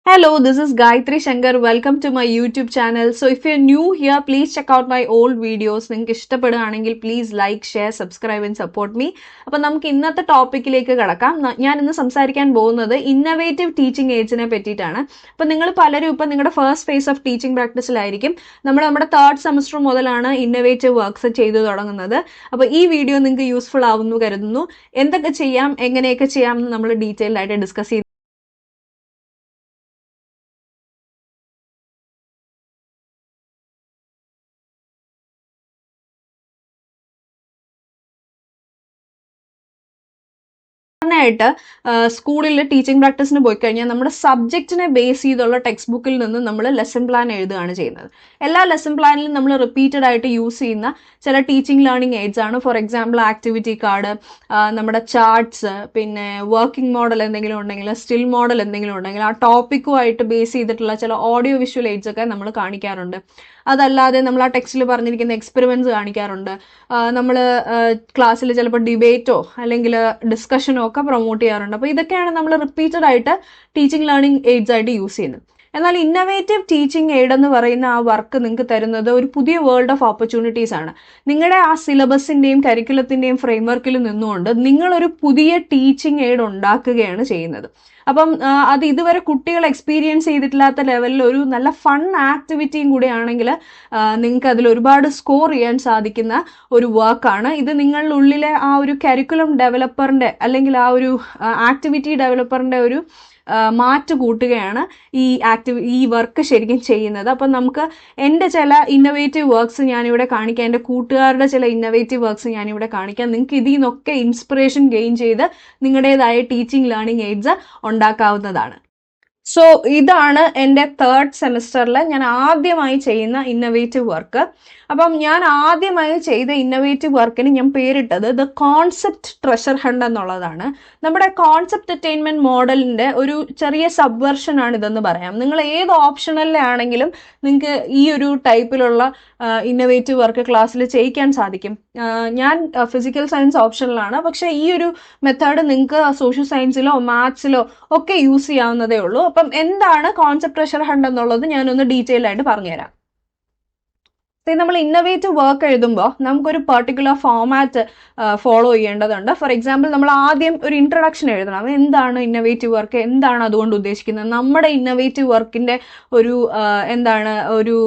Hello, this is Gayatri Shankar. Welcome to my YouTube channel. So if you're new here, please check out my old videos. നിങ്ങൾക്ക് ഇഷ്ടപ്പെടുകയാണെങ്കിൽ please like, share, subscribe and support me. അപ്പോൾ നമുക്ക് ഇന്നത്തെ ടോപ്പിക്കിലേക്ക് കടക്കാം. ഞാൻ ഇന്ന് സംസാരിക്കാൻ പോകുന്നത് ഇന്നോവേറ്റീവ് ടീച്ചിങ് എയ്ഡ്സിനെ പറ്റിയിട്ടാണ്. അപ്പോൾ നിങ്ങൾ പലരും ഇപ്പോൾ നിങ്ങളുടെ ഫസ്റ്റ് ഫേസ് ഓഫ് ടീച്ചിങ് പ്രാക്ടീസിലായിരിക്കും. നമ്മുടെ തേർഡ് സെമസ്റ്റർ മുതലാണ് ഇന്നോവേറ്റീവ് വർക്ക്സ് ചെയ്തു തുടങ്ങുന്നത്. അപ്പോൾ ഈ വീഡിയോ നിങ്ങൾക്ക് യൂസ്ഫുൾ ആവുമെന്ന് കരുതുന്നു. എന്തൊക്കെ ചെയ്യാം, എങ്ങനെയൊക്കെ ചെയ്യാം എന്ന് നമ്മൾ ഡീറ്റെയിൽഡ് ആയിട്ട് ഡിസ്കസ് ചെയ്യും. ായിട്ട് സ്കൂളിൽ ടീച്ചിങ് പ്രാക്ടീസിന് പോയി കഴിഞ്ഞാൽ നമ്മുടെ സബ്ജക്റ്റിനെ ബേസ് ചെയ്തുള്ള ടെക്സ്റ്റ് ബുക്കിൽ നിന്ന് നമ്മൾ ലെസൺ പ്ലാൻ എഴുതുകയാണ് ചെയ്യുന്നത്. എല്ലാ ലെസൺ പ്ലാനിലും നമ്മൾ റിപ്പീറ്റഡ് ആയിട്ട് യൂസ് ചെയ്യുന്ന ചില ടീച്ചിങ് ലേണിംഗ് എയ്ഡ്സ് ആണ്. ഫോർ എക്സാമ്പിൾ ആക്ടിവിറ്റി കാർഡ്, നമ്മുടെ ചാർട്ട്സ്, പിന്നെ വർക്കിംഗ് മോഡൽ എന്തെങ്കിലും ഉണ്ടെങ്കിൽ, സ്റ്റിൽ മോഡൽ എന്തെങ്കിലും ഉണ്ടെങ്കിൽ ആ ടോപ്പിക്കുമായിട്ട് ബേസ് ചെയ്തിട്ടുള്ള ചില ഓഡിയോ വിഷ്വൽ എയ്ഡ്സ് ഒക്കെ നമ്മൾ കാണിക്കാറുണ്ട്. അതല്ലാതെ നമ്മൾ ആ ടെക്സ്റ്റിൽ പറഞ്ഞിരിക്കുന്ന എക്സ്പെരിമെന്റ്സ് കാണിക്കാറുണ്ട്. നമ്മൾ ക്ലാസ്സിൽ ചിലപ്പോൾ ഡിബേറ്റോ അല്ലെങ്കിൽ ഡിസ്കഷനോ ഒക്കെ പ്രൊമോട്ട് ചെയ്യാറുണ്ട്. അപ്പോൾ ഇതൊക്കെയാണ് നമ്മൾ റിപ്പീറ്റഡ് ആയിട്ട് ടീച്ചിങ് ലേണിംഗ് എയ്ഡ്സ് ആയിട്ട് യൂസ് ചെയ്യുന്നത്. എന്നാൽ ഇന്നോവേറ്റീവ് ടീച്ചിങ് എയ്ഡ് എന്ന് പറയുന്ന ആ വർക്ക് നിങ്ങൾക്ക് തരുന്നത് ഒരു പുതിയ വേൾഡ് ഓഫ് ഓപ്പർച്യൂണിറ്റീസ് ആണ്. നിങ്ങളുടെ ആ സിലബസിന്റെയും കരിക്കുലത്തിന്റെയും ഫ്രെയിംവർക്കിൽ നിന്നുകൊണ്ട് നിങ്ങളൊരു പുതിയ ടീച്ചിങ് എയ്ഡ് ഉണ്ടാക്കുകയാണ് ചെയ്യുന്നത്. അപ്പം അത് ഇതുവരെ കുട്ടികൾ എക്സ്പീരിയൻസ് ചെയ്തിട്ടില്ലാത്ത ലെവലിൽ ഒരു നല്ല ഫൺ ആക്ടിവിറ്റിയും കൂടി ആണെങ്കിൽ നിങ്ങൾക്ക് അതിൽ ഒരുപാട് സ്കോർ ചെയ്യാൻ സാധിക്കുന്ന ഒരു വർക്കാണ് ഇത്. നിങ്ങളുടെ ഉള്ളിലെ ആ ഒരു കരിക്കുലം ഡെവലപ്പറിന്റെ അല്ലെങ്കിൽ ആ ഒരു ആക്ടിവിറ്റി ഡെവലപ്പറിന്റെ ഒരു മാറ്റ് കൂട്ടുകയാണ് ഈ വർക്ക് ശരിക്കും ചെയ്യുന്നത്. അപ്പം നമുക്ക് എൻ്റെ ചില ഇന്നോവേറ്റീവ് വർക്ക്സ് ഞാനിവിടെ കാണിക്കാം, എൻ്റെ കൂട്ടുകാരുടെ ചില ഇന്നോവേറ്റീവ് വർക്ക്സ് ഞാനിവിടെ കാണിക്കാം. നിങ്ങൾക്ക് ഇതിൽ നിന്നൊക്കെ ഇൻസ്പിറേഷൻ ഗെയിൻ ചെയ്ത് നിങ്ങളുടേതായ ടീച്ചിങ് ലേണിംഗ് എയ്ഡ്സ് ഉണ്ടാക്കാവുന്നതാണ്. സോ ഇതാണ് എൻ്റെ തേർഡ് സെമിസ്റ്ററിൽ ഞാൻ ആദ്യമായി ചെയ്യുന്ന ഇന്നോവേറ്റീവ് വർക്ക്. അപ്പം ഞാൻ ആദ്യമായി ചെയ്ത ഇന്നോവേറ്റീവ് വർക്കിന് ഞാൻ പേരിട്ടത് ദ കോൺസെപ്റ്റ് ട്രഷർ ഹണ്ട് എന്നുള്ളതാണ്. നമ്മുടെ കോൺസെപ്റ്റ് അറ്റൈൻമെന്റ് മോഡലിന്റെ ഒരു ചെറിയ സബ്വേർഷൻ ആണ് ഇതെന്ന് പറയാം. നിങ്ങൾ ഏത് ഓപ്ഷണലിലാണെങ്കിലും നിങ്ങൾക്ക് ഈ ഒരു ടൈപ്പിലുള്ള ഇന്നോവേറ്റീവ് വർക്ക് ക്ലാസ്സിൽ ചെയ്യിക്കാൻ സാധിക്കും. ഞാൻ ഫിസിക്കൽ സയൻസ് ഓപ്ഷനിലാണ്, പക്ഷെ ഈ ഒരു മെത്തേഡ് നിങ്ങൾക്ക് സോഷ്യൽ സയൻസിലോ മാത്സിലോ ഒക്കെ യൂസ് ചെയ്യാവുന്നതേ ഉള്ളൂ. അപ്പം എന്താണ് കോൺസെപ്റ്റ് ട്രഷർ ഹണ്ട് എന്നുള്ളത് ഞാനൊന്ന് ഡീറ്റെയിൽ ആയിട്ട് പറഞ്ഞുതരാം. നമ്മൾ ഇന്നോവേറ്റീവ് വർക്ക് എഴുതുമ്പോൾ നമുക്കൊരു പെർട്ടിക്കുലർ ഫോമാറ്റ് ഫോളോ ചെയ്യേണ്ടതുണ്ട്. ഫോർ എക്സാമ്പിൾ, നമ്മൾ ആദ്യം ഒരു ഇൻട്രൊഡക്ഷൻ എഴുതണം. എന്താണ് ഇന്നോവേറ്റീവ് വർക്ക്, എന്താണ് അതുകൊണ്ട് ഉദ്ദേശിക്കുന്നത്, നമ്മുടെ ഇന്നോവേറ്റീവ് വർക്കിന്റെ ഒരു ഒരു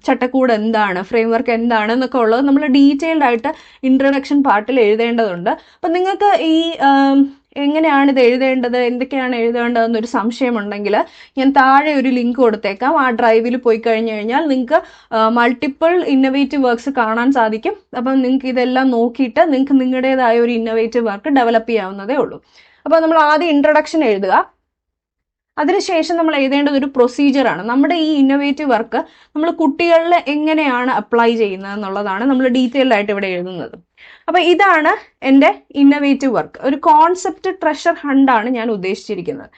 ചട്ടക്കൂട് എന്താണ്, ഫ്രെയിംവർക്ക് എന്താണ് എന്നൊക്കെ ഉള്ളത് നമ്മൾ ഡീറ്റെയിൽഡ് ആയിട്ട് ഇൻട്രൊഡക്ഷൻ പാർട്ടിൽ എഴുതേണ്ടതുണ്ട്. അപ്പം നിങ്ങൾക്ക് ഈ എങ്ങനെയാണ് ഇത് എഴുതേണ്ടത്, എന്തൊക്കെയാണ് എഴുതേണ്ടതെന്നൊരു സംശയമുണ്ടെങ്കിൽ ഞാൻ താഴെ ഒരു ലിങ്ക് കൊടുത്തേക്കാം. ആ ഡ്രൈവിൽ പോയി കഴിഞ്ഞു കഴിഞ്ഞാൽ നിങ്ങൾക്ക് മൾട്ടിപ്പിൾ ഇന്നോവേറ്റീവ് വർക്ക്സ് കാണാൻ സാധിക്കും. അപ്പം നിങ്ങൾക്ക് ഇതെല്ലാം നോക്കിയിട്ട് നിങ്ങൾക്ക് നിങ്ങളുടേതായ ഒരു ഇന്നോവേറ്റീവ് വർക്ക് ഡെവലപ്പ് ചെയ്യാവുന്നതേ ഉള്ളൂ. അപ്പോൾ നമ്മൾ ആദ്യം ഇൻട്രൊഡക്ഷൻ എഴുതുക. അതിനുശേഷം നമ്മൾ എഴുതേണ്ടത് ഒരു പ്രൊസീജിയറാണ്. നമ്മുടെ ഈ ഇന്നോവേറ്റീവ് വർക്ക് നമ്മൾ കുട്ടികളിൽ എങ്ങനെയാണ് അപ്ലൈ ചെയ്യുന്നത് എന്നുള്ളതാണ് നമ്മൾ ഡീറ്റെയിൽഡ് ആയിട്ട് ഇവിടെ എഴുതുന്നത്. അപ്പൊ ഇതാണ് എൻ്റെ ഇന്നോവേറ്റീവ് വർക്ക്. ഒരു കോൺസെപ്റ്റ് ട്രഷർ ഹണ്ടാണ് ഞാൻ ഉദ്ദേശിച്ചിരിക്കുന്നത്.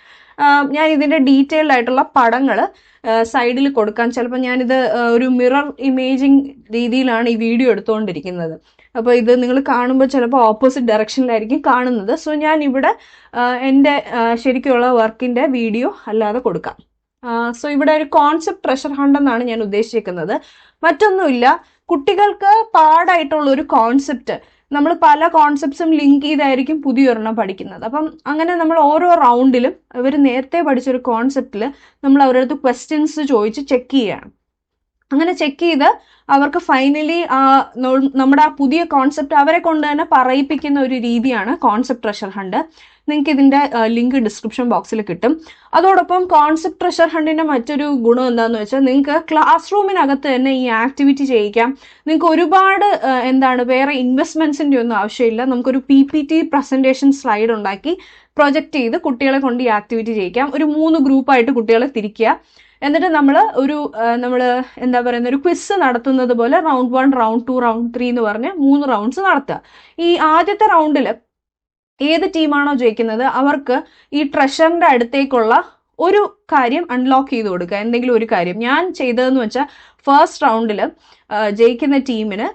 ഞാൻ ഇതിന്റെ ഡീറ്റെയിൽഡ് ആയിട്ടുള്ള പടങ്ങൾ സൈഡിൽ കൊടുക്കാൻ, ചിലപ്പോൾ ഞാനിത് ഒരു മിറർ ഇമേജിങ് രീതിയിലാണ് ഈ വീഡിയോ എടുത്തുകൊണ്ടിരിക്കുന്നത്. അപ്പോൾ ഇത് നിങ്ങൾ കാണുമ്പോൾ ചിലപ്പോൾ ഓപ്പോസിറ്റ് ഡയറക്ഷനിലായിരിക്കും കാണുന്നത്. സോ ഞാൻ ഇവിടെ എൻ്റെ ശരിക്കുള്ള വർക്കിന്റെ വീഡിയോ അല്ലാതെ കൊടുക്കാം. സോ ഇവിടെ ഒരു കോൺസെപ്റ്റ് ട്രഷർ ഹണ്ട് എന്നാണ് ഞാൻ ഉദ്ദേശിക്കുന്നത്. മറ്റൊന്നുമില്ല, കുട്ടികൾക്ക് പാടായിട്ടുള്ള ഒരു കോൺസെപ്റ്റ് നമ്മൾ പല കോൺസെപ്റ്റ്സും ലിങ്ക് ചെയ്തായിരിക്കും പുതിയൊരെണ്ണം പഠിക്കുന്നത്. അപ്പം അങ്ങനെ നമ്മൾ ഓരോ റൗണ്ടിലും ഇവർ നേരത്തെ പഠിച്ചൊരു കോൺസെപ്റ്റിൽ നമ്മൾ അവരുടെ അടുത്ത് ക്വസ്റ്റ്യൻസ് ചോദിച്ച് ചെക്ക് ചെയ്യുകയാണ്. അങ്ങനെ ചെക്ക് ചെയ്ത് അവർക്ക് ഫൈനലി നമ്മുടെ ആ പുതിയ കോൺസെപ്റ്റ് അവരെ കൊണ്ട് തന്നെ പറയിപ്പിക്കുന്ന ഒരു രീതിയാണ് കോൺസെപ്റ്റ് ട്രഷർ ഹണ്ട്. നിങ്ങൾക്ക് ഇതിന്റെ ലിങ്ക് ഡിസ്ക്രിപ്ഷൻ ബോക്സിൽ കിട്ടും. അതോടൊപ്പം കോൺസെപ്റ്റ് ട്രഷർ ഹണ്ടിന്റെ മറ്റൊരു ഗുണം എന്താണെന്ന് വെച്ചാൽ നിങ്ങൾക്ക് ക്ലാസ് റൂമിനകത്ത് തന്നെ ഈ ആക്ടിവിറ്റി ചെയ്യിക്കാം. നിങ്ങൾക്ക് ഒരുപാട് വേറെ ഇൻവെസ്റ്റ്മെന്റ്സിന്റെ ഒന്നും ആവശ്യമില്ല. നമുക്കൊരു PPT പ്രസന്റേഷൻ സ്ലൈഡ് ഉണ്ടാക്കി പ്രൊജക്ട് ചെയ്ത് കുട്ടികളെ കൊണ്ട് ഈ ആക്ടിവിറ്റി ചെയ്യിക്കാം. ഒരു 3 ഗ്രൂപ്പായിട്ട് കുട്ടികളെ തിരിക്കുക. എന്നിട്ട് നമ്മൾ ഒരു ക്വിസ് നടത്തുന്നത് പോലെ റൗണ്ട് 1, റൗണ്ട് 2, റൗണ്ട് 3 എന്ന് പറഞ്ഞ് 3 റൗണ്ട്സ് നടത്തുക. ഈ ആദ്യത്തെ റൗണ്ടിൽ ഏത് ടീമാണോ ജയിക്കുന്നത് അവർക്ക് ഈ ട്രഷറിന്റെ അടുത്തേക്കുള്ള ഒരു കാര്യം അൺലോക്ക് ചെയ്ത് കൊടുക്കുക. എന്തെങ്കിലും ഒരു കാര്യം. ഞാൻ ചെയ്തതെന്ന് വെച്ചാൽ ഫസ്റ്റ് റൗണ്ടിൽ ജയിക്കുന്ന ടീമിന്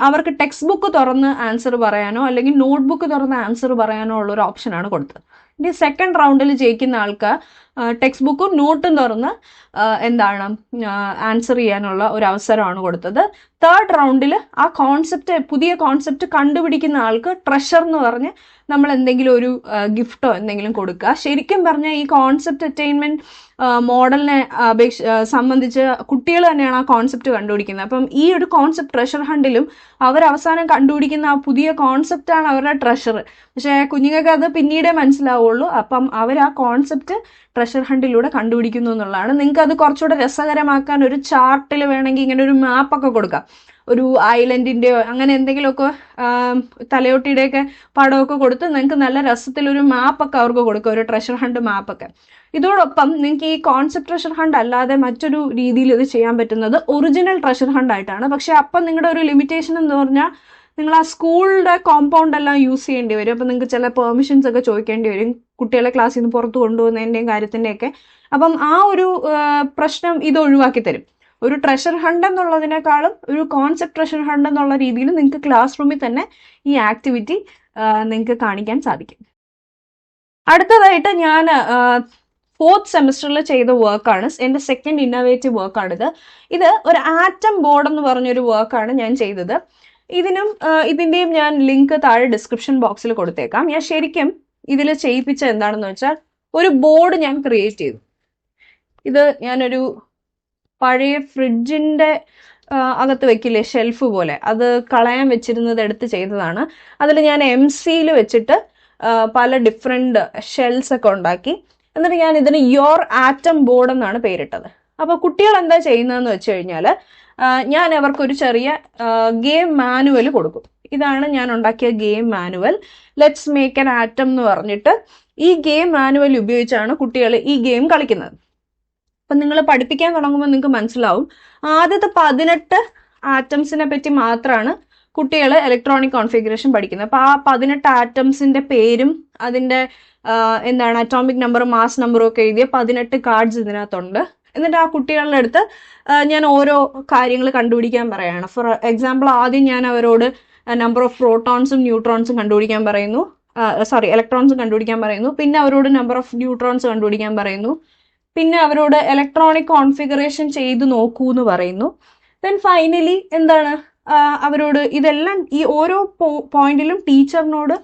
അവർക്ക് ടെക്സ്റ്റ് ബുക്ക് തുറന്ന് ആൻസർ പറയാനോ അല്ലെങ്കിൽ നോട്ട് ബുക്ക് തുറന്ന് ആൻസർ പറയാനോ ഉള്ള ഒരു ഓപ്ഷനാണ് കൊടുത്തത്. ഇനി സെക്കൻഡ് റൗണ്ടിൽ ജയിക്കുന്ന ആൾക്ക് ടെക്സ്റ്റ് ബുക്കും നോട്ടും തുറന്ന് എന്താണ് ആൻസർ ചെയ്യാനുള്ള ഒരു അവസരമാണ് കൊടുത്തത്. തേർഡ് റൗണ്ടിൽ ആ പുതിയ കോൺസെപ്റ്റ് കണ്ടുപിടിക്കുന്ന ആൾക്ക് ട്രഷർ എന്ന് പറഞ്ഞ് നമ്മൾ എന്തെങ്കിലും ഒരു ഗിഫ്റ്റോ എന്തെങ്കിലും കൊടുക്കുക. ശരിക്കും പറഞ്ഞാൽ ഈ കോൺസെപ്റ്റ് അറ്റൈൻമെന്റ് മോഡലിനെ സംബന്ധിച്ച് കുട്ടികൾ തന്നെയാണ് ആ കോൺസെപ്റ്റ് കണ്ടുപിടിക്കുന്നത്. അപ്പം ഈ ഒരു കോൺസെപ്റ്റ് ട്രഷർ ഹണ്ടിലും അവർ അവസാനം കണ്ടുപിടിക്കുന്ന ആ പുതിയ കോൺസെപ്റ്റാണ് അവരുടെ ട്രഷർ. പക്ഷേ കുഞ്ഞുങ്ങൾക്ക് അത് പിന്നീടേ മനസ്സിലാവുള്ളൂ. അപ്പം അവർ ആ കോൺസെപ്റ്റ് ട്രഷർ ഹണ്ടിലൂടെ കണ്ടുപിടിക്കുന്നു എന്നുള്ളതാണ്. നിങ്ങൾക്ക് അത് കുറച്ചുകൂടെ രസകരമാക്കാൻ ഒരു ചാർട്ടിൽ വേണമെങ്കിൽ ഇങ്ങനെ ഒരു മാപ്പൊക്കെ കൊടുക്കാം. ഒരു ഐലൻഡിൻ്റെയോ അങ്ങനെ എന്തെങ്കിലുമൊക്കെ തലയോട്ടിയുടെയൊക്കെ പടമൊക്കെ കൊടുത്ത് നിങ്ങൾക്ക് നല്ല രസത്തിലൊരു മാപ്പൊക്കെ അവർക്ക് കൊടുക്കുക, ഒരു ട്രഷർ ഹണ്ട് മാപ്പൊക്കെ. ഇതോടൊപ്പം നിങ്ങൾക്ക് ഈ കോൺസെപ്റ്റ് ട്രഷർ ഹണ്ട് അല്ലാതെ മറ്റൊരു രീതിയിൽ ഇത് ചെയ്യാൻ പറ്റുന്നത് ഒറിജിനൽ ട്രഷർ ഹണ്ട് ആയിട്ടാണ്. പക്ഷെ അപ്പം നിങ്ങളുടെ ഒരു ലിമിറ്റേഷൻ എന്ന് പറഞ്ഞാൽ നിങ്ങൾ ആ സ്കൂളിൻ്റെ കോമ്പൗണ്ട് എല്ലാം യൂസ് ചെയ്യേണ്ടി വരും. അപ്പം നിങ്ങൾക്ക് ചില പെർമിഷൻസ് ഒക്കെ ചോദിക്കേണ്ടി വരും, കുട്ടികളെ ക്ലാസ്സിൽ നിന്ന് പുറത്ത് കൊണ്ടുപോകുന്നതിൻ്റെയും കാര്യത്തിൻ്റെയൊക്കെ. അപ്പം ആ ഒരു പ്രശ്നം ഇത് ഒഴിവാക്കി തരും. ഒരു ട്രഷർ ഹണ്ട് എന്നുള്ളതിനേക്കാളും ഒരു കോൺസെപ്റ്റ് ട്രഷർ ഹണ്ട് എന്നുള്ള രീതിയിൽ നിങ്ങൾക്ക് ക്ലാസ് റൂമിൽ തന്നെ ഈ ആക്ടിവിറ്റി നിങ്ങൾക്ക് കാണിക്കാൻ സാധിക്കും. അടുത്തതായിട്ട് ഞാൻ 4th സെമിസ്റ്ററിൽ ചെയ്ത വർക്കാണ്, എൻ്റെ സെക്കൻഡ് ഇന്നോവേറ്റീവ് വർക്കാണിത്. ഇത് ഒരു ആറ്റം ബോർഡ് എന്ന് പറഞ്ഞൊരു വർക്കാണ് ഞാൻ ചെയ്തത്. ഇതിൻ്റെയും ഞാൻ ലിങ്ക് താഴെ ഡിസ്ക്രിപ്ഷൻ ബോക്സിൽ കൊടുത്തേക്കാം. ഞാൻ ശരിക്കും ഇതിൽ ചെയ്യിപ്പിച്ച എന്താണെന്ന് വെച്ചാൽ ഒരു ബോർഡ് ഞാൻ ക്രിയേറ്റ് ചെയ്തു. ഇത് ഞാനൊരു പഴയ ഫ്രിഡ്ജിൻ്റെ അകത്ത് വെക്കില്ലേ, ഷെൽഫ് പോലെ, അത് കളയാൻ വെച്ചിരുന്നത് എടുത്ത് ചെയ്തതാണ്. അതിൽ ഞാൻ MC വെച്ചിട്ട് പല ഡിഫറെൻറ്റ് ഷെൽസ് ഒക്കെ ഉണ്ടാക്കി. എന്നിട്ട് ഞാൻ ഇതിന് യോർ ആറ്റം ബോർഡ് എന്നാണ് പേരിട്ടത്. അപ്പോൾ കുട്ടികൾ എന്താ ചെയ്യുന്നതെന്ന് വെച്ച് കഴിഞ്ഞാൽ ഞാൻ അവർക്കൊരു ചെറിയ ഗെയിം മാനുവൽ കൊടുക്കും. ഇതാണ് ഞാൻ ഉണ്ടാക്കിയ game manual, let's make an atom എന്ന് പറഞ്ഞിട്ട്. ഈ ഗെയിം മാനുവൽ ഉപയോഗിച്ചാണ് കുട്ടികൾ ഈ ഗെയിം കളിക്കുന്നത്. അപ്പം നിങ്ങൾ പഠിപ്പിക്കാൻ തുടങ്ങുമ്പോൾ നിങ്ങൾക്ക് മനസ്സിലാവും, ആദ്യത്തെ 18 ആറ്റംസിനെ പറ്റി മാത്രമാണ് കുട്ടികൾ ഇലക്ട്രോണിക് കോൺഫിഗറേഷൻ പഠിക്കുന്നത്. അപ്പോൾ ആ 18 ആറ്റംസിൻ്റെ പേരും അതിൻ്റെ അറ്റോമിക് നമ്പറും മാസ് നമ്പറും ഒക്കെ എഴുതിയ 18 കാർഡ്സ് ഇതിനകത്തുണ്ട്. എന്നിട്ട് ആ കുട്ടികളുടെ അടുത്ത് ഞാൻ ഓരോ കാര്യങ്ങൾ കണ്ടുപിടിക്കാൻ പറയുകയാണ്. ഫോർ എക്സാമ്പിൾ, ആദ്യം ഞാൻ അവരോട് നമ്പർ ഓഫ് പ്രോട്ടോൺസും ന്യൂട്രോൺസും കണ്ടുപിടിക്കാൻ പറയുന്നു, ഇലക്ട്രോൺസും കണ്ടുപിടിക്കാൻ പറയുന്നു. പിന്നെ അവരോട് നമ്പർ ഓഫ് ന്യൂട്രോൺസ് കണ്ടുപിടിക്കാൻ പറയുന്നു. പിന്നെ അവരോട് ഇലക്ട്രോണിക് കോൺഫിഗറേഷൻ ചെയ്ത് നോക്കൂ എന്ന് പറയുന്നു. ദെൻ ഫൈനലി അവരോട് ഇതെല്ലാം ഈ ഓരോ പോയിന്റിലും ടീച്ചറിനോട്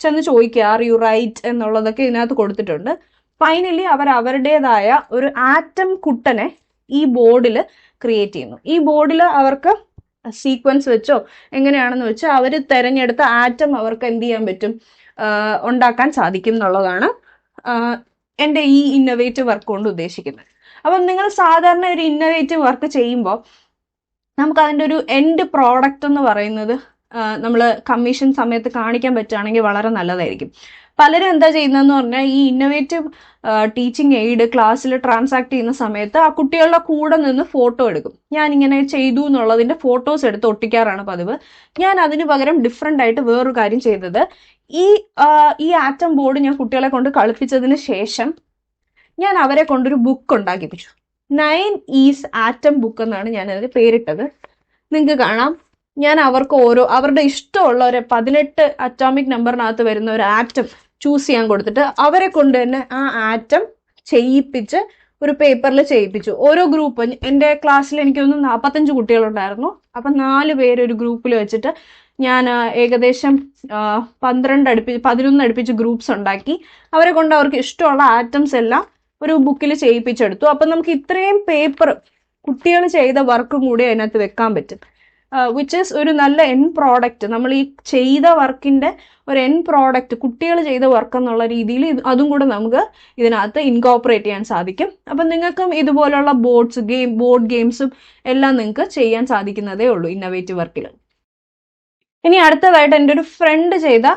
ചെന്ന് ചോദിക്കുക, ആർ യു റൈറ്റ് എന്നുള്ളതൊക്കെ ഇതിനകത്ത് കൊടുത്തിട്ടുണ്ട്. ഫൈനലി അവരുടേതായ ഒരു ആറ്റം കുട്ടനെ ഈ ബോർഡിൽ ക്രിയേറ്റ് ചെയ്യുന്നു. ഈ ബോർഡിൽ അവർക്ക് സീക്വൻസ് വെച്ചോ എങ്ങനെയാണെന്ന് വെച്ചോ അവർ തിരഞ്ഞെടുത്ത ആറ്റം അവർക്ക് എന്ത് ചെയ്യാൻ പറ്റും, ഉണ്ടാക്കാൻ സാധിക്കും എന്നുള്ളതാണ് എൻ്റെ ഈ ഇന്നോവേറ്റീവ് വർക്ക് കൊണ്ട് ഉദ്ദേശിക്കുന്നത്. അപ്പം നിങ്ങൾ സാധാരണ ഒരു ഇന്നോവേറ്റീവ് വർക്ക് ചെയ്യുമ്പോൾ നമുക്ക് അതിൻ്റെ ഒരു എൻഡ് പ്രോഡക്റ്റ് എന്ന് പറയുന്നത് നമ്മൾ കമ്മീഷൻ സമയത്ത് കാണിക്കാൻ പറ്റുകയാണെങ്കിൽ വളരെ നല്ലതായിരിക്കും. പലരും എന്താ ചെയ്യുന്നതെന്ന് പറഞ്ഞാൽ ഈ ഇന്നോവേറ്റീവ് ടീച്ചിങ് എയ്ഡ് ക്ലാസ്സിൽ ട്രാൻസാക്ട് ചെയ്യുന്ന സമയത്ത് ആ കുട്ടികളുടെ കൂടെ നിന്ന് ഫോട്ടോ എടുക്കും. ഞാൻ ഇങ്ങനെ ചെയ്തു എന്നുള്ളതിൻ്റെ ഫോട്ടോസ് എടുത്ത് ഒട്ടിക്കാറാണ് പതിവ്. ഞാൻ അതിന് പകരം ഡിഫറെൻ്റ് ആയിട്ട് വേറൊരു കാര്യം ചെയ്തത്, ഈ ആറ്റം ബോർഡ് ഞാൻ കുട്ടികളെ കൊണ്ട് കളിപ്പിച്ചതിന് ശേഷം ഞാൻ അവരെ കൊണ്ടൊരു ബുക്ക് ഉണ്ടാക്കിപ്പിച്ചു. 9 ഈസ് ആറ്റം ബുക്ക് എന്നാണ് ഞാൻ അതിന് പേരിട്ടത്. നിങ്ങൾക്ക് കാണാം, ഞാൻ അവർക്ക് അവരുടെ ഇഷ്ടമുള്ള ഒരു 18 അറ്റോമിക് നമ്പറിനകത്ത് വരുന്ന ഒരു ആറ്റം ചൂസ് ചെയ്യാൻ കൊടുത്തിട്ട് അവരെ കൊണ്ട് തന്നെ ആ ആറ്റം ചെയ്യിപ്പിച്ച് ഒരു പേപ്പറിൽ ചെയ്യിപ്പിച്ചു. ഓരോ ഗ്രൂപ്പ്, എൻ്റെ ക്ലാസ്സിൽ എനിക്കൊന്ന് 45 കുട്ടികളുണ്ടായിരുന്നു. അപ്പം 4 പേര് ഒരു ഗ്രൂപ്പിൽ വെച്ചിട്ട് ഞാൻ ഏകദേശം 11 അടുപ്പിച്ച് ഗ്രൂപ്പ്സ് ഉണ്ടാക്കി. അവരെ കൊണ്ട് അവർക്ക് ഇഷ്ടമുള്ള ആറ്റംസ് എല്ലാം ഒരു ബുക്കിൽ ചെയ്യിപ്പിച്ചെടുത്തു. അപ്പം നമുക്ക് ഇത്രയും പേപ്പർ കുട്ടികൾ ചെയ്ത വർക്കും കൂടി അതിനകത്ത് വെക്കാൻ പറ്റും. വിച്ച് ഈസ് ഒരു നല്ല എൻ പ്രോഡക്റ്റ്. നമ്മൾ ഈ ചെയ്ത വർക്കിൻ്റെ ഒരു എൻ പ്രോഡക്റ്റ്, കുട്ടികൾ ചെയ്ത വർക്ക് എന്നുള്ള രീതിയിൽ അതും കൂടെ നമുക്ക് ഇതിനകത്ത് ഇൻകോപ്പറേറ്റ് ചെയ്യാൻ സാധിക്കും. അപ്പം നിങ്ങൾക്കും ഇതുപോലുള്ള ബോർഡ് ഗെയിംസും എല്ലാം നിങ്ങൾക്ക് ചെയ്യാൻ സാധിക്കുന്നതേ ഉള്ളൂ ഇന്നോവേറ്റീവ് വർക്കിൽ. ഇനി അടുത്തതായിട്ട് എൻ്റെ ഒരു ഫ്രണ്ട് ചെയ്ത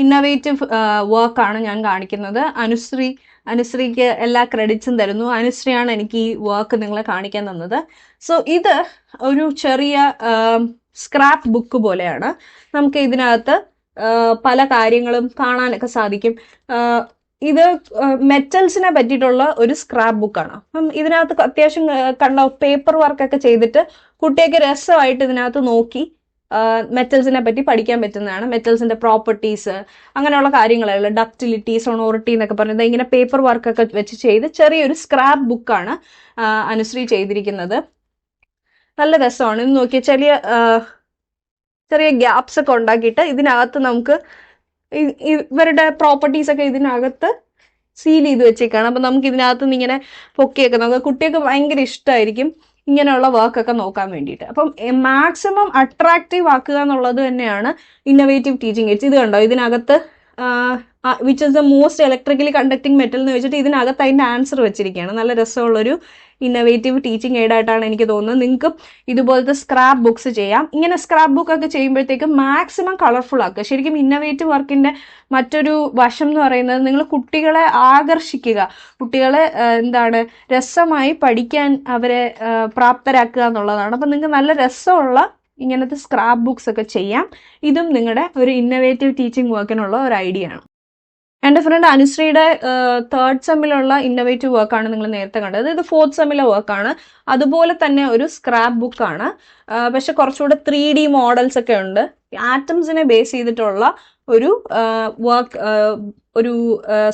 ഇന്നോവേറ്റീവ് വർക്കാണ് ഞാൻ കാണിക്കുന്നത്. അനുശ്രീക്ക് എല്ലാ ക്രെഡിറ്റ്സും തരുന്നു. അനുശ്രീയാണ് എനിക്ക് ഈ വർക്ക് നിങ്ങളെ കാണിക്കാൻ തന്നത്. സോ ഇത് ഒരു ചെറിയ സ്ക്രാപ്പ് ബുക്ക് പോലെയാണ്. നമുക്ക് ഇതിനകത്ത് പല കാര്യങ്ങളും കാണാനൊക്കെ സാധിക്കും. ഇത് മെറ്റൽസിനെ പറ്റിയിട്ടുള്ള ഒരു സ്ക്രാപ്പ് ബുക്കാണ്. അപ്പം ഇതിനകത്ത് അത്യാവശ്യം പേപ്പർ വർക്കൊക്കെ ചെയ്തിട്ട് കുട്ടിയൊക്കെ രസമായിട്ട് ഇതിനകത്ത് നോക്കി മെറ്റൽസിനെ പറ്റി പഠിക്കാൻ പറ്റുന്നതാണ്. മെറ്റൽസിന്റെ പ്രോപ്പർട്ടീസ്, അങ്ങനെയുള്ള കാര്യങ്ങളുള്ള ഡക്റ്റിലിറ്റി, സൊണോറിറ്റി എന്നൊക്കെ പറയുന്നത് ഇങ്ങനെ പേപ്പർ വർക്കൊക്കെ വെച്ച് ചെയ്ത് ചെറിയൊരു സ്ക്രാപ്പ് ബുക്കാണ് അനുശ്രീ ചെയ്തിരിക്കുന്നത്. നല്ല രസമാണ്. ഇത് നോക്കിയാൽ ചെറിയ ഗ്യാപ്സ് ഒക്കെ ഉണ്ടാക്കിയിട്ട് ഇതിനകത്ത് നമുക്ക് ഇവരുടെ പ്രോപ്പർട്ടീസ് ഒക്കെ ഇതിനകത്ത് സീൽ ചെയ്ത് വെച്ചേക്കാണ്. അപ്പം നമുക്ക് ഇതിനകത്ത് നിന്ന് ഇങ്ങനെ പൊക്കിയൊക്കെ നമുക്ക് കുട്ടികൾക്ക് ഭയങ്കര ഇഷ്ടമായിരിക്കും ഇങ്ങനെയുള്ള വർക്കൊക്കെ നോക്കാൻ വേണ്ടിയിട്ട്. അപ്പം മാക്സിമം അട്രാക്റ്റീവ് ആക്കുക എന്നുള്ളത് തന്നെയാണ് ഇന്നോവേറ്റീവ് ടീച്ചിങ് എയ്ഡ്സ്. ഇത് കണ്ടോ, ഇതിനകത്ത് which is the most electrically conducting metal എന്ന് വെച്ചിട്ട് ഇതിനകത്ത് അതിൻ്റെ ആൻസർ വെച്ചിരിക്കുകയാണ്. നല്ല രസമുള്ളൊരു ഇന്നോവേറ്റീവ് ടീച്ചിങ് എയ്ഡായിട്ടാണ് എനിക്ക് തോന്നുന്നത്. നിങ്ങൾക്ക് ഇതുപോലത്തെ സ്ക്രാപ്പ് ബുക്സ് ചെയ്യാം. ഇങ്ങനെ സ്ക്രാപ്പ് ബുക്ക് ഒക്കെ ചെയ്യുമ്പോഴത്തേക്ക് മാക്സിമം കളർഫുൾ ആക്കുക. ശരിക്കും ഇന്നോവേറ്റീവ് വർക്കിന്റെ മറ്റൊരു വശം എന്ന് പറയുന്നത് നിങ്ങൾ കുട്ടികളെ ആകർഷിക്കുക, കുട്ടികളെ രസമായി പഠിക്കാൻ അവരെ പ്രാപ്തരാക്കുക എന്നുള്ളതാണ്. അപ്പം നിങ്ങൾക്ക് നല്ല രസമുള്ള ഇങ്ങനത്തെ സ്ക്രാപ്പ് ബുക്സ് ഒക്കെ ചെയ്യാം. ഇതും നിങ്ങളുടെ ഒരു ഇന്നോവേറ്റീവ് ടീച്ചിങ് വർക്കിനുള്ള ഒരു ഐഡിയ ആണ്. എൻ്റെ ഫ്രണ്ട് അനുശ്രീയുടെ 3rd സെമ്മിലുള്ള ഇന്നോവേറ്റീവ് വർക്കാണ് നിങ്ങൾ നേരത്തെ കണ്ടത്. ഇത് 4th സെമ്മിലെ വർക്കാണ്. അതുപോലെ തന്നെ ഒരു സ്ക്രാപ്പ് ബുക്കാണ്, പക്ഷെ കുറച്ചുകൂടെ 3D മോഡൽസ് ഒക്കെ ഉണ്ട്. ആറ്റംസിനെ ബേസ് ചെയ്തിട്ടുള്ള ഒരു ഒരു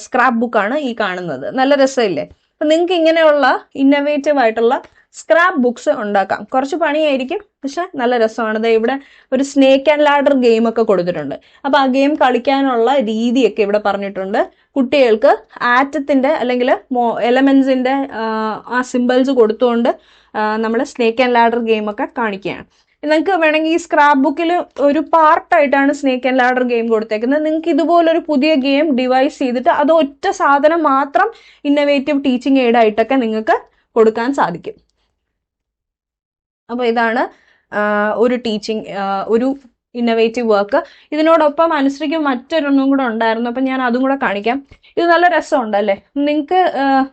സ്ക്രാപ്പ് ബുക്കാണ് ഈ കാണുന്നത്. നല്ല രസമില്ലേ? അപ്പം നിങ്ങൾക്ക് ഇങ്ങനെയുള്ള ഇന്നോവേറ്റീവ് ആയിട്ടുള്ള സ്ക്രാപ്പ് ബുക്സ് ഉണ്ടാക്കാം. കുറച്ച് പണിയായിരിക്കും, പക്ഷെ നല്ല രസമാണ്. ഇവിടെ ഒരു സ്നേക്ക് ആൻഡ് ലാഡർ ഗെയിം ഒക്കെ കൊടുത്തിട്ടുണ്ട്. അപ്പൊ ആ ഗെയിം കളിക്കാനുള്ള രീതിയൊക്കെ ഇവിടെ പറഞ്ഞിട്ടുണ്ട്. കുട്ടികൾക്ക് ആറ്റത്തിന്റെ അല്ലെങ്കിൽ എലമെന്റ്സിന്റെ ആ സിമ്പിൾസ് കൊടുത്തുകൊണ്ട് നമ്മൾ സ്നേക്ക് ആൻഡ് ലാഡർ ഗെയിം ഒക്കെ കാണിക്കുകയാണ്. നിങ്ങൾക്ക് വേണമെങ്കിൽ ഈ സ്ക്രാപ്പ് ബുക്കിൽ ഒരു പാർട്ടായിട്ടാണ് സ്നേക്ക് ആൻഡ് ലാഡർ ഗെയിം കൊടുത്തേക്കുന്നത്. നിങ്ങൾക്ക് ഇതുപോലൊരു പുതിയ ഗെയിം ഡിവൈസ് ചെയ്തിട്ട് അത് ഒറ്റ സാധനം മാത്രം ഇന്നോവേറ്റീവ് ടീച്ചിങ് എയ്ഡ് ആയിട്ടൊക്കെ നിങ്ങൾക്ക് കൊടുക്കാൻ സാധിക്കും. അപ്പോൾ ഇതാണ് ഒരു ഒരു ഇന്നോവേറ്റീവ് വർക്ക്. ഇതിനോടൊപ്പം അനുശ്രീക്ക് മറ്റൊരെണ്ണം കൂടെ ഉണ്ടായിരുന്നു. അപ്പം ഞാൻ അതും കൂടെ കാണിക്കാം. ഇത് നല്ല രസമുണ്ടല്ലേ? നിങ്ങൾക്ക്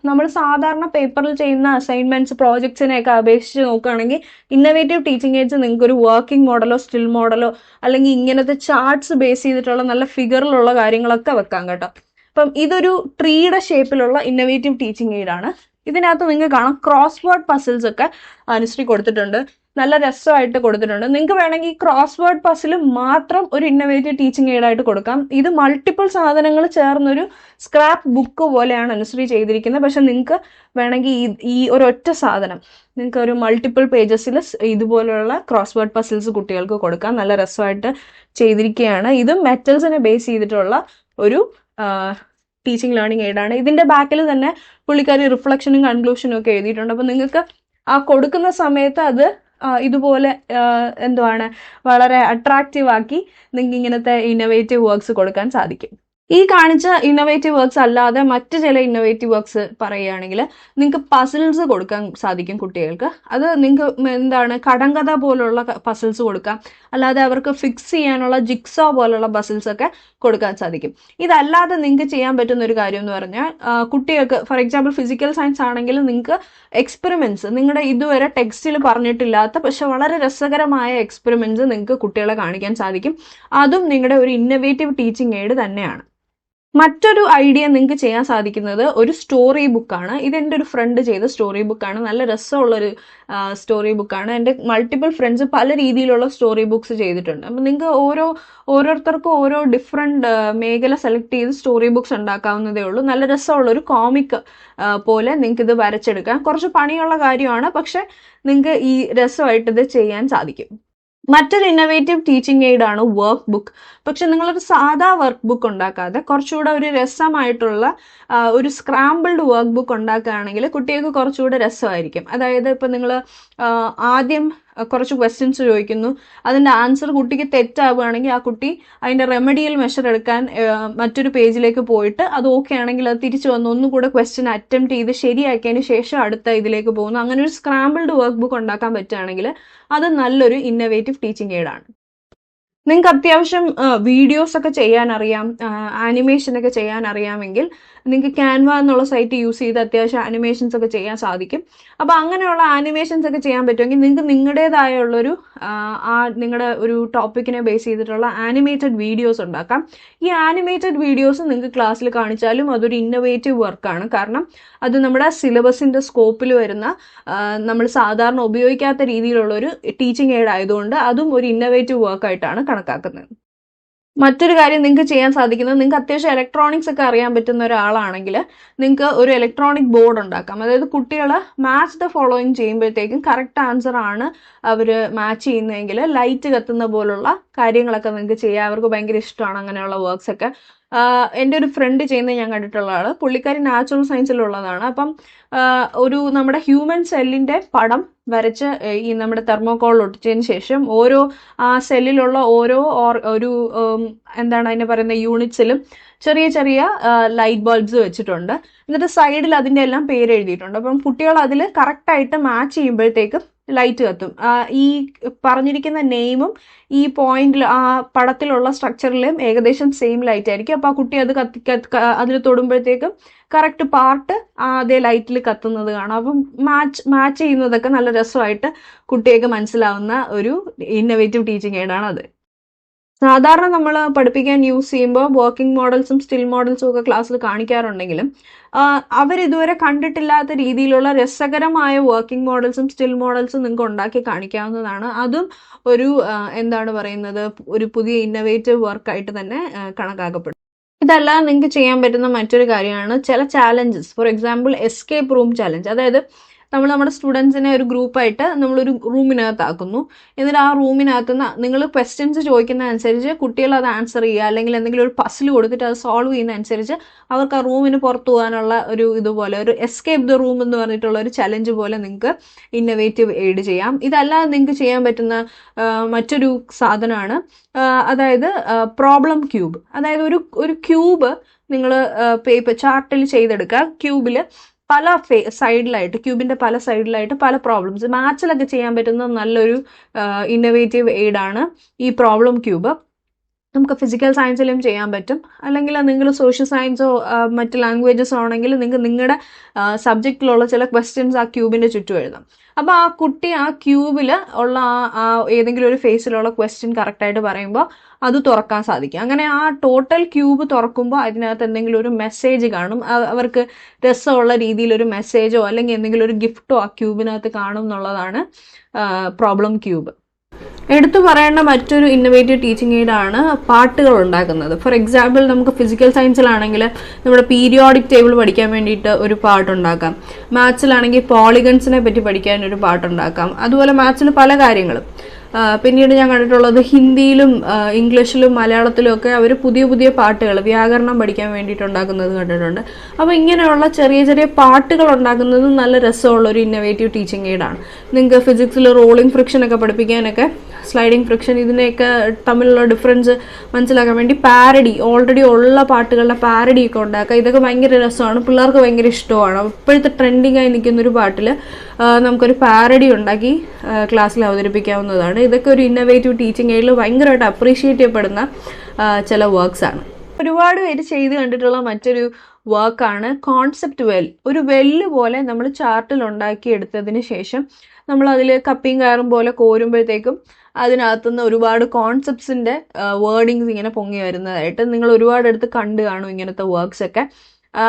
നമ്മൾ സാധാരണ പേപ്പറിൽ ചെയ്യുന്ന അസൈൻമെന്റ്സ്, പ്രോജക്ട്സിനെയൊക്കെ അപേക്ഷിച്ച് നോക്കുകയാണെങ്കിൽ ഇന്നോവേറ്റീവ് ടീച്ചിങ് എയ്ഡ്സ് നിങ്ങൾക്ക് ഒരു വർക്കിംഗ് മോഡലോ സ്റ്റിൽ മോഡലോ അല്ലെങ്കിൽ ഇങ്ങനത്തെ ചാർട്ട്സ് ബേസ് ചെയ്തിട്ടുള്ള നല്ല ഫിഗറിലുള്ള കാര്യങ്ങളൊക്കെ വെക്കാം കേട്ടോ. അപ്പം ഇതൊരു ട്രീയുടെ ഷേപ്പിലുള്ള ഇന്നോവേറ്റീവ് ടീച്ചിങ് എയ്ഡാണ്. ഇതിനകത്ത് നിങ്ങൾക്ക് കാണാം ക്രോസ് വേർഡ് പസിൽസ് ഒക്കെ അനുശ്രീ കൊടുത്തിട്ടുണ്ട്. നല്ല രസമായിട്ട് കൊടുത്തിട്ടുണ്ട്. നിങ്ങൾക്ക് വേണമെങ്കിൽ ഈ ക്രോസ് വേർഡ് പസിൽ മാത്രം ഒരു ഇന്നോവേറ്റീവ് ടീച്ചിങ് എയ്ഡായിട്ട് കൊടുക്കാം. ഇത് മൾട്ടിപ്പിൾ സാധനങ്ങൾ ചേർന്നൊരു സ്ക്രാപ്പ് ബുക്ക് പോലെയാണ് അനുശ്രീ ചെയ്തിരിക്കുന്നത്. പക്ഷെ നിങ്ങൾക്ക് വേണമെങ്കിൽ ഈ ഒരൊറ്റ സാധനം നിങ്ങൾക്ക് ഒരു മൾട്ടിപ്പിൾ പേജസിൽ ഇതുപോലെയുള്ള ക്രോസ് വേർഡ് പസിൽസ് കുട്ടികൾക്ക് കൊടുക്കാം. നല്ല രസമായിട്ട് ചെയ്തിരിക്കുകയാണ്. ഇതും മെറ്റൽസിനെ ബേസ് ചെയ്തിട്ടുള്ള ഒരു ടീച്ചിങ് ലേണിംഗ് എയ്ഡാണ്. ഇതിന്റെ ബാക്കിൽ തന്നെ പുള്ളിക്കാരി റിഫ്ലക്ഷനും കൺക്ലൂഷനും ഒക്കെ എഴുതിയിട്ടുണ്ട്. അപ്പം നിങ്ങൾക്ക് ആ കൊടുക്കുന്ന സമയത്ത് അത് ഇതുപോലെ വളരെ അട്രാക്റ്റീവ് ആക്കി നിങ്ങൾക്ക് ഇങ്ങനത്തെ ഇന്നോവേറ്റീവ് വർക്ക്സ് കൊടുക്കാൻ സാധിക്കും. ഈ കാണിച്ച ഇന്നോവേറ്റീവ് വർക്ക്സ് അല്ലാതെ മറ്റു ചില ഇന്നോവേറ്റീവ് വർക്ക്സ് പറയുകയാണെങ്കിൽ നിങ്ങൾക്ക് പസിൽസ് കൊടുക്കാൻ സാധിക്കും കുട്ടികൾക്ക്. അത് നിങ്ങൾക്ക് കടങ്കഥ പോലുള്ള പസിൽസ് കൊടുക്കാം. അല്ലാതെ അവർക്ക് ഫിക്സ് ചെയ്യാനുള്ള ജിക്സോ പോലുള്ള പസിൽസ് ഒക്കെ കൊടുക്കാൻ സാധിക്കും. ഇതല്ലാതെ നിങ്ങൾക്ക് ചെയ്യാൻ പറ്റുന്ന ഒരു കാര്യം എന്ന് പറഞ്ഞാൽ കുട്ടികൾക്ക് ഫോർ എക്സാമ്പിൾ ഫിസിക്കൽ സയൻസ് ആണെങ്കിൽ നിങ്ങൾക്ക് എക്സ്പെരിമെന്റ്സ് നിങ്ങളുടെ ഇതുവരെ ടെക്സ്റ്റിൽ പറഞ്ഞിട്ടില്ലാത്ത പക്ഷെ വളരെ രസകരമായ എക്സ്പെരിമെന്റ്സ് നിങ്ങൾക്ക് കുട്ടികളെ കാണിക്കാൻ സാധിക്കും. അതും നിങ്ങളുടെ ഒരു ഇന്നോവേറ്റീവ് ടീച്ചിങ് എയ്ഡ് തന്നെയാണ്. മറ്റൊരു ഐഡിയ നിങ്ങൾക്ക് ചെയ്യാൻ സാധിക്കുന്നത് ഒരു സ്റ്റോറി ബുക്കാണ്. ഇതെൻ്റെ ഒരു ഫ്രണ്ട് ചെയ്ത സ്റ്റോറി ബുക്കാണ്. നല്ല രസമുള്ളൊരു സ്റ്റോറി ബുക്കാണ്. എൻ്റെ മൾട്ടിപ്പിൾ ഫ്രണ്ട്സ് പല രീതിയിലുള്ള സ്റ്റോറി ബുക്സ് ചെയ്തിട്ടുണ്ട്. അപ്പം നിങ്ങൾക്ക് ഓരോരുത്തർക്കും ഓരോ ഡിഫറെൻറ്റ് മേഖല സെലക്ട് ചെയ്ത് സ്റ്റോറി ബുക്സ് ഉണ്ടാക്കാവുന്നതേ ഉള്ളൂ. നല്ല രസമുള്ളൊരു കോമിക് പോലെ നിങ്ങൾക്ക് ഇത് വരച്ചെടുക്കാം. കുറച്ച് പണിയുള്ള കാര്യമാണ്, പക്ഷെ നിങ്ങൾക്ക് ഈ രസമായിട്ട് ഇത് ചെയ്യാൻ സാധിക്കും. മറ്റൊരു ഇന്നോവേറ്റീവ് ടീച്ചിങ് എയ്ഡ് ആണ് വർക്ക് ബുക്ക്. പക്ഷെ നിങ്ങളൊരു സാധാ വർക്ക് ബുക്ക് ഉണ്ടാക്കാതെ കുറച്ചുകൂടെ ഒരു രസമായിട്ടുള്ള ഒരു സ്ക്രാമ്പിൾഡ് വർക്ക് ബുക്ക് ഉണ്ടാക്കുകയാണെങ്കിൽ കുട്ടികൾക്ക് കുറച്ചുകൂടെ രസമായിരിക്കും. അതായത് ഇപ്പം നിങ്ങൾ ആദ്യം കുറച്ച് ക്വസ്റ്റ്യൻസ് ചോദിക്കുന്നു, അതിൻ്റെ ആൻസർ കുട്ടിക്ക് തെറ്റാവുകയാണെങ്കിൽ ആ കുട്ടി അതിൻ്റെ റെമഡിയൽ മെഷർ എടുക്കാൻ മറ്റൊരു പേജിലേക്ക് പോയിട്ട് അത് ഓക്കെ ആണെങ്കിൽ അത് തിരിച്ചു വന്ന് ഒന്നുകൂടെ ക്വസ്റ്റ്യൻ അറ്റംപ്റ്റ് ചെയ്ത് ശരിയാക്കിയതിന് ശേഷം അടുത്ത ഇതിലേക്ക് പോകുന്നു. അങ്ങനെ ഒരു സ്ക്രാമ്പിൾഡ് വർക്ക് ബുക്ക് ഉണ്ടാക്കാൻ പറ്റുകയാണെങ്കിൽ അത് നല്ലൊരു ഇന്നോവേറ്റീവ് ടീച്ചിങ് എയ്ഡാണ്. നിങ്ങൾക്ക് അത്യാവശ്യം വീഡിയോസ് ഒക്കെ ചെയ്യാൻ അറിയാം, ആനിമേഷൻ ഒക്കെ ചെയ്യാൻ അറിയാമെങ്കിൽ നിങ്ങൾക്ക് ക്യാൻവ എന്നുള്ള സൈറ്റ് യൂസ് ചെയ്ത് അത്യാവശ്യം ആനിമേഷൻസ് ഒക്കെ ചെയ്യാൻ സാധിക്കും. അപ്പോൾ അങ്ങനെയുള്ള ആനിമേഷൻസ് ഒക്കെ ചെയ്യാൻ പറ്റുമെങ്കിൽ നിങ്ങൾക്ക് നിങ്ങളുടേതായുള്ളൊരു നിങ്ങളുടെ ഒരു ടോപ്പിക്കിനെ ബേസ് ചെയ്തിട്ടുള്ള ആനിമേറ്റഡ് വീഡിയോസ് ഉണ്ടാക്കാം. ഈ ആനിമേറ്റഡ് വീഡിയോസ് നിങ്ങൾക്ക് ക്ലാസ്സിൽ കാണിച്ചാലും അതൊരു ഇന്നോവേറ്റീവ് വർക്കാണ്. കാരണം അത് നമ്മുടെ സിലബസിൻ്റെ സ്കോപ്പിൽ വരുന്ന നമ്മൾ സാധാരണ ഉപയോഗിക്കാത്ത രീതിയിലുള്ളൊരു ടീച്ചിങ് എയ്ഡ് ആയതുകൊണ്ട് അതും ഒരു ഇന്നോവേറ്റീവ് വർക്കായിട്ടാണ് കണക്കാക്കുന്നത്. മറ്റൊരു കാര്യം നിങ്ങൾക്ക് ചെയ്യാൻ സാധിക്കുന്നത്, നിങ്ങൾക്ക് അത്യാവശ്യം ഇലക്ട്രോണിക്സ് ഒക്കെ അറിയാൻ പറ്റുന്ന ഒരാളാണെങ്കിൽ നിങ്ങൾക്ക് ഒരു ഇലക്ട്രോണിക് ബോർഡ് ഉണ്ടാക്കാം. അതായത് കുട്ടികൾ മാച്ച് ദ ഫോളോയിങ് ചെയ്യുമ്പോഴത്തേക്കും കറക്റ്റ് ആൻസർ ആണ് അവർ മാച്ച് ചെയ്യുന്നതെങ്കിൽ ലൈറ്റ് കത്തുന്ന പോലുള്ള കാര്യങ്ങളൊക്കെ നിങ്ങൾക്ക് ചെയ്യാം. അവർക്ക് ഭയങ്കര ഇഷ്ടമാണ് അങ്ങനെയുള്ള വർക്ക്സ് ഒക്കെ. എൻ്റെ ഒരു ഫ്രണ്ട് ചെയ്യുന്നത് ഞാൻ കണ്ടിട്ടുള്ള ആൾ, പുള്ളിക്കാരി നാച്ചുറൽ സയൻസിലുള്ളതാണ്. അപ്പം ഒരു നമ്മുടെ ഹ്യൂമൻ സെല്ലിൻ്റെ പടം വരച്ച് ഈ നമ്മുടെ തെർമോക്കോളിൽ ഒട്ടിച്ചതിന് ശേഷം ഓരോ ആ സെല്ലിലുള്ള ഓരോ ഒരു എന്താണ് അതിനെ പറയുന്ന യൂണിറ്റ്സിലും ചെറിയ ചെറിയ ലൈറ്റ് ബൾബ്സ് വെച്ചിട്ടുണ്ട്. എന്നിട്ട് സൈഡിൽ അതിൻ്റെ എല്ലാം പേര് എഴുതിയിട്ടുണ്ട്. അപ്പം കുട്ടികൾ അതിൽ കറക്റ്റായിട്ട് മാച്ച് ചെയ്യുമ്പോഴത്തേക്കും ലൈറ്റ് കത്തും. ഈ പറഞ്ഞിരിക്കുന്ന നെയിമും ഈ പോയിന്റിൽ ആ പടത്തിലുള്ള സ്ട്രക്ചറിലും ഏകദേശം സെയിം ലൈറ്റ് ആയിരിക്കും. അപ്പോൾ ആ കുട്ടി അത് അതിൽ തൊടുമ്പോഴത്തേക്കും കറക്റ്റ് പാർട്ട് അതേ ലൈറ്റിൽ കത്തുന്നത് കാണാം. അപ്പം മാച്ച് ചെയ്യുന്നതൊക്കെ നല്ല രസമായിട്ട് കുട്ടികൾക്ക് മനസ്സിലാവുന്ന ഒരു ഇന്നോവേറ്റീവ് ടീച്ചിങ് എയ്ഡാണ് അത്. സാധാരണ നമ്മൾ പഠിപ്പിക്കാൻ യൂസ് ചെയ്യുമ്പോൾ വർക്കിംഗ് മോഡൽസും സ്റ്റിൽ മോഡൽസും ഒക്കെ ക്ലാസ്സിൽ കാണിക്കാറുണ്ടെങ്കിലും അവരിതുവരെ കണ്ടിട്ടില്ലാത്ത രീതിയിലുള്ള രസകരമായ വർക്കിംഗ് മോഡൽസും സ്റ്റിൽ മോഡൽസും നിങ്ങൾക്ക് ഉണ്ടാക്കി കാണിക്കാവുന്നതാണ്. അതും ഒരു എന്താണ് പറയുന്നത്, ഒരു പുതിയ ഇന്നോവേറ്റീവ് വർക്കായിട്ട് തന്നെ കണക്കാക്കപ്പെടും. ഇതല്ലാതെ നിങ്ങൾക്ക് ചെയ്യാൻ പറ്റുന്ന മറ്റൊരു കാര്യമാണ് ചില challenges. For example escape room challenge. അതായത് നമ്മൾ നമ്മുടെ സ്റ്റുഡൻസിനെ ഒരു ഗ്രൂപ്പായിട്ട് നമ്മളൊരു റൂമിനകത്താക്കുന്നു. എന്നിട്ട് ആ റൂമിനകത്ത് നിങ്ങൾ ക്വസ്റ്റ്യൻസ് ചോദിക്കുന്ന അനുസരിച്ച് കുട്ടികൾ അത് ആൻസർ ചെയ്യുക, അല്ലെങ്കിൽ എന്തെങ്കിലും ഒരു പസിൽ കൊടുത്തിട്ട് അത് സോൾവ് ചെയ്യുന്ന അനുസരിച്ച് അവർക്ക് ആ റൂമിന് പുറത്തു പോകാനുള്ള ഒരു ഇതുപോലെ ഒരു എസ്കേപ്പ് ദ റൂം എന്ന് പറഞ്ഞിട്ടുള്ള ഒരു ചലഞ്ച് പോലെ നിങ്ങൾക്ക് ഇന്നോവേറ്റീവ് എയ്ഡ് ചെയ്യാം. ഇതല്ലാതെ നിങ്ങൾക്ക് ചെയ്യാൻ പറ്റുന്ന മറ്റൊരു സാധനമാണ് അതായത് പ്രോബ്ലം ക്യൂബ്. അതായത് ഒരു ക്യൂബ് നിങ്ങൾ പേപ്പർ ചാർട്ടിൽ ചെയ്തെടുക്കുക. ക്യൂബിൽ പല സൈഡിലായിട്ട് ക്യൂബിൻ്റെ പല സൈഡിലായിട്ട് പല പ്രോബ്ലംസ് മാച്ചിലൊക്കെ ചെയ്യാൻ പറ്റുന്ന നല്ലൊരു ഇന്നോവേറ്റീവ് എയ്ഡാണ് ഈ പ്രോബ്ലം ക്യൂബ്. നമുക്ക് ഫിസിക്കൽ സയൻസിലും ചെയ്യാൻ പറ്റും, അല്ലെങ്കിൽ നിങ്ങൾ സോഷ്യൽ സയൻസോ മറ്റ് ലാംഗ്വേജസോ ആണെങ്കിൽ നിങ്ങൾക്ക് നിങ്ങളുടെ സബ്ജക്റ്റിലുള്ള ചില ക്വസ്റ്റ്യൻസ് ആ ക്യൂബിൻ്റെ ചുറ്റും എഴുതാം. അപ്പോൾ ആ കുട്ടി ആ ക്യൂബിൽ ഉള്ള ആ ഏതെങ്കിലും ഒരു ഫേസിലുള്ള ക്വസ്റ്റ്യൻ കറക്റ്റായിട്ട് പറയുമ്പോൾ അത് തുറക്കാൻ സാധിക്കും. അങ്ങനെ ആ ടോട്ടൽ ക്യൂബ് തുറക്കുമ്പോൾ അതിനകത്ത് എന്തെങ്കിലും ഒരു മെസ്സേജ് കാണും. അവർക്ക് രസമുള്ള രീതിയിലൊരു മെസ്സേജോ അല്ലെങ്കിൽ എന്തെങ്കിലും ഒരു ഗിഫ്റ്റോ ആ ക്യൂബിനകത്ത് കാണും എന്നുള്ളതാണ് പ്രോബ്ലം ക്യൂബ്. എടുത്തു പറയേണ്ട മറ്റൊരു ഇന്നോവേറ്റീവ് ടീച്ചിങ് എയ്ഡാണ് പാട്ടുകൾ ഉണ്ടാക്കുന്നത്. ഫോർ എക്സാമ്പിൾ നമുക്ക് ഫിസിക്കൽ സയൻസിലാണെങ്കിൽ നമ്മുടെ പീരിയോഡിക് ടേബിൾ പഠിക്കാൻ വേണ്ടിയിട്ട് ഒരു പാട്ടുണ്ടാക്കാം. മാത്സിലാണെങ്കിൽ പോളിഗൺസിനെ പറ്റി പഠിക്കാൻ ഒരു പാട്ടുണ്ടാക്കാം. അതുപോലെ മാത്സിൽ പല കാര്യങ്ങളും. പിന്നീട് ഞാൻ കണ്ടിട്ടുള്ളത് ഹിന്ദിയിലും ഇംഗ്ലീഷിലും മലയാളത്തിലും ഒക്കെ അവർ പുതിയ പുതിയ പാട്ടുകൾ വ്യാകരണം പഠിക്കാൻ വേണ്ടിയിട്ടുണ്ടാക്കുന്നത് കണ്ടിട്ടുണ്ട്. അപ്പോൾ ഇങ്ങനെയുള്ള ചെറിയ ചെറിയ പാട്ടുകൾ ഉണ്ടാക്കുന്നത് നല്ല രസമുള്ള ഒരു ഇന്നോവേറ്റീവ് ടീച്ചിങ് എയ്ഡാണ്. നിങ്ങൾക്ക് ഫിസിക്സിൽ റോളിംഗ് ഫ്രിക്ഷൻ ഒക്കെ പഠിപ്പിക്കാനൊക്കെ സ്ലൈഡിങ് ഫ്രിക്ഷൻ ഇതിനെയൊക്കെ തമ്മിലുള്ള ഡിഫറൻസ് മനസ്സിലാക്കാൻ വേണ്ടി പാരഡി, ഓൾറെഡി ഉള്ള പാട്ടുകളുടെ പാരഡി ഒക്കെ ഉണ്ടാക്കുക. ഇതൊക്കെ ഭയങ്കര രസമാണ്, പിള്ളേർക്ക് ഭയങ്കര ഇഷ്ടമാണ്. ഇപ്പോഴത്തെ ട്രെൻഡിങ് ആയി നിൽക്കുന്നൊരു പാട്ടിൽ നമുക്കൊരു പാരഡി ഉണ്ടാക്കി ക്ലാസ്സിൽ അവതരിപ്പിക്കാവുന്നതാണ്. ഇതൊക്കെ ഒരു ഇന്നോവേറ്റീവ് ടീച്ചിങ് എയ്ഡിൽ ഭയങ്കരമായിട്ട് അപ്രീഷിയേറ്റ് ചെയ്യപ്പെടുന്ന ചില വർക്ക്സാണ്. ഒരുപാട് പേര് ചെയ്ത് കണ്ടിട്ടുള്ള മറ്റൊരു വർക്കാണ് കോൺസെപ്റ്റ് വെൽ. ഒരു വെല്ല് പോലെ നമ്മൾ ചാർട്ടിൽ ഉണ്ടാക്കി എടുത്തതിന് ശേഷം നമ്മൾ അതിൽ കപ്പിയും കയറും പോലെ കോരുമ്പോഴത്തേക്കും അതിനകത്തുനിന്ന് ഒരുപാട് കോൺസെപ്റ്റ്സിൻ്റെ വേർഡിങ്സ് ഇങ്ങനെ പൊങ്ങി വരുന്നതായിട്ട് നിങ്ങൾ ഒരുപാട് അടുത്ത് കണ്ടു കാണും ഇങ്ങനത്തെ വർക്ക്സ് ഒക്കെ.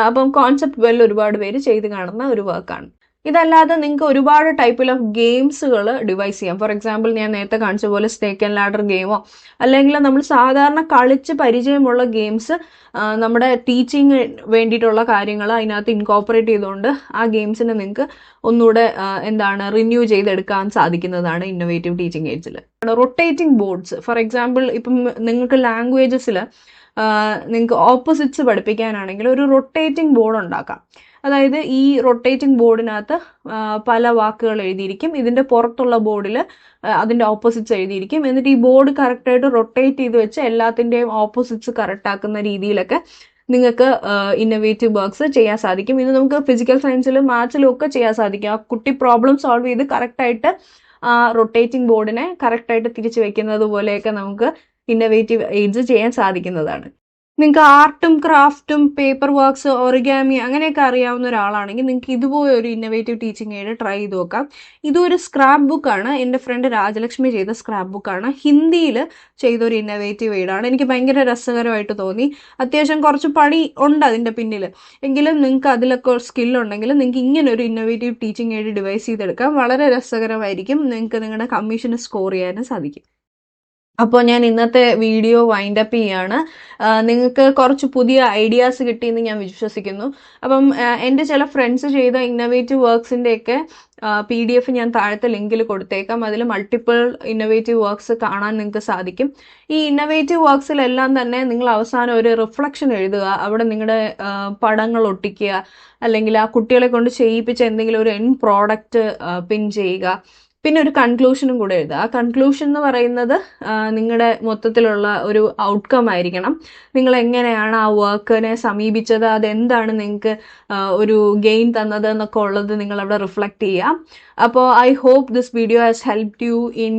അപ്പം കോൺസെപ്റ്റ് വെൽ ഒരുപാട് പേര് ചെയ്ത് കാണുന്ന ഒരു വർക്കാണ്. ഇതല്ലാതെ നിങ്ങൾക്ക് ഒരുപാട് ടൈപ്പിൽ ഓഫ് ഗെയിംസുകൾ ഡിവൈസ് ചെയ്യാം. ഫോർ എക്സാമ്പിൾ ഞാൻ നേരത്തെ കാണിച്ച പോലെ സ്നേക്ക് ആൻഡ് ലാഡർ ഗെയിമോ അല്ലെങ്കിൽ നമ്മൾ സാധാരണ കളിച്ച് പരിചയമുള്ള ഗെയിംസ് നമ്മുടെ ടീച്ചിങ് വേണ്ടിയിട്ടുള്ള കാര്യങ്ങൾ അതിനകത്ത് ഇൻകോപ്പറേറ്റ് ചെയ്തുകൊണ്ട് ആ ഗെയിംസിനെ നിങ്ങൾക്ക് ഒന്നുകൂടെ റിന്യൂ ചെയ്തെടുക്കാൻ സാധിക്കുന്നതാണ് ഇന്നോവേറ്റീവ് ടീച്ചിങ് എയ്ഡ്സിൽ. Rotating boards. ഫോർ എക്സാമ്പിൾ ഇപ്പം നിങ്ങൾക്ക് ലാംഗ്വേജസിൽ നിങ്ങൾക്ക് ഓപ്പോസിറ്റ്സ് പഠിപ്പിക്കാനാണെങ്കിൽ ഒരു റൊട്ടേറ്റിംഗ് ബോർഡ് ഉണ്ടാക്കാം. അതായത് ഈ റൊട്ടേറ്റിംഗ് ബോർഡിനകത്ത് പല വാക്കുകൾ എഴുതിയിരിക്കും. ഇതിൻ്റെ പുറത്തുള്ള ബോർഡിൽ അതിൻ്റെ ഓപ്പോസിറ്റ്സ് എഴുതിയിരിക്കും. എന്നിട്ട് ഈ ബോർഡ് കറക്റ്റായിട്ട് റൊട്ടേറ്റ് ചെയ്ത് വെച്ച് എല്ലാത്തിൻ്റെയും ഓപ്പോസിറ്റ്സ് കറക്റ്റാക്കുന്ന രീതിയിലൊക്കെ നിങ്ങൾക്ക് ഇന്നോവേറ്റീവ് വർക്ക്സ് ചെയ്യാൻ സാധിക്കും. ഇത് നമുക്ക് ഫിസിക്കൽ സയൻസിലും മാത്സിലും ഒക്കെ ചെയ്യാൻ സാധിക്കും. ആ കുട്ടി പ്രോബ്ലം സോൾവ് ചെയ്ത് കറക്റ്റായിട്ട് ആ റൊട്ടേറ്റിംഗ് ബോർഡിനെ കറക്റ്റായിട്ട് തിരിച്ചു വെക്കുന്നത് പോലെയൊക്കെ നമുക്ക് ഇന്നോവേറ്റീവ് എയ്ഡ്സ് ചെയ്യാൻ സാധിക്കുന്നതാണ്. നിങ്ങൾക്ക് ആർട്ടും ക്രാഫ്റ്റും പേപ്പർ വർക്ക്സ് ഒറിഗാമി അങ്ങനെയൊക്കെ അറിയാവുന്ന ഒരാളാണെങ്കിൽ നിങ്ങൾക്ക് ഇതുപോലെ ഒരു ഇന്നോവേറ്റീവ് ടീച്ചിങ് എയ്ഡ് ട്രൈ ചെയ്ത് നോക്കാം. ഇതൊരു സ്ക്രാപ്പ് ബുക്കാണ്. എൻ്റെ ഫ്രണ്ട് രാജലക്ഷ്മി ചെയ്ത സ്ക്രാപ്പ് ബുക്കാണ്. ഹിന്ദിയിൽ ചെയ്തൊരു ഇന്നോവേറ്റീവ് എയ്ഡാണ്. എനിക്ക് ഭയങ്കര രസകരമായിട്ട് തോന്നി. അത്യാവശ്യം കുറച്ച് പണി ഉണ്ട് അതിൻ്റെ പിന്നിൽ, എങ്കിലും നിങ്ങൾക്ക് അതിലൊക്കെ സ്കില്ലുണ്ടെങ്കിൽ നിങ്ങൾക്ക് ഇങ്ങനെ ഒരു ഇന്നോവേറ്റീവ് ടീച്ചിങ് എയ്ഡ് ഡിവൈസ് ചെയ്തെടുക്കാം. വളരെ രസകരമായിരിക്കും. നിങ്ങൾക്ക് നിങ്ങളുടെ കമ്മീഷന് സ്കോർ ചെയ്യാനും സാധിക്കും. അപ്പോൾ ഞാൻ ഇന്നത്തെ വീഡിയോ വൈൻഡപ്പ് ചെയ്യാണ്. നിങ്ങൾക്ക് കുറച്ച് പുതിയ ഐഡിയാസ് കിട്ടിയെന്ന് ഞാൻ വിശ്വസിക്കുന്നു. അപ്പം എൻ്റെ ചില ഫ്രണ്ട്സ് ചെയ്ത ഇന്നോവേറ്റീവ് വർക്ക്സിൻ്റെയൊക്കെ PDF ഞാൻ താഴത്തെ ലിങ്കിൽ കൊടുത്തേക്കാം. അതിൽ മൾട്ടിപ്പിൾ ഇന്നോവേറ്റീവ് വർക്ക്സ് കാണാൻ നിങ്ങൾക്ക് സാധിക്കും. ഈ ഇന്നോവേറ്റീവ് വർക്ക്സിലെല്ലാം തന്നെ നിങ്ങൾ അവസാനം ഒരു റിഫ്ലക്ഷൻ എഴുതുക. അവിടെ നിങ്ങളുടെ പടങ്ങൾ ഒട്ടിക്കുക, അല്ലെങ്കിൽ ആ കുട്ടികളെ കൊണ്ട് ചെയ്യിപ്പിച്ച എന്തെങ്കിലും ഒരു എൻഡ് പ്രോഡക്റ്റ് പിൻ ചെയ്യുക. പിന്നെ ഒരു കൺക്ലൂഷനും കൂടെ എഴുതുക. ആ കൺക്ലൂഷൻ എന്ന് പറയുന്നത് നിങ്ങളുടെ മൊത്തത്തിലുള്ള ഒരു ഔട്ട്കം ആയിരിക്കണം. നിങ്ങൾ എങ്ങനെയാണ് ആ വർക്കിനെ സമീപിച്ചത്, അതെന്താണ് നിങ്ങൾക്ക് ഒരു ഗെയിൻ തന്നത് എന്നൊക്കെ ഉള്ളത് നിങ്ങൾ അവിടെ റിഫ്ലക്റ്റ് ചെയ്യുക. അപ്പോൾ I hope this video has helped you in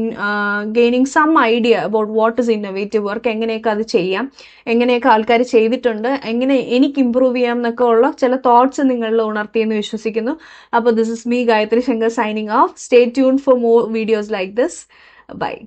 gaining some idea about what is innovative work, എങ്ങനെയൊക്കെ അത് ചെയ്യാം, എങ്ങനെയൊക്കെ ആൾക്കാർ ചെയ്തിട്ടുണ്ട്, എങ്ങനെ എനിക്ക് ഇമ്പ്രൂവ് ചെയ്യാം എന്നൊക്കെ ഉള്ള ചില തോട്ട്സ് നിങ്ങളിൽ ഉണർത്തിയെന്ന് വിശ്വസിക്കുന്നു. അപ്പോൾ this is me, Gayathri Shankar, signing off. Stay tuned for more videos like this. Bye.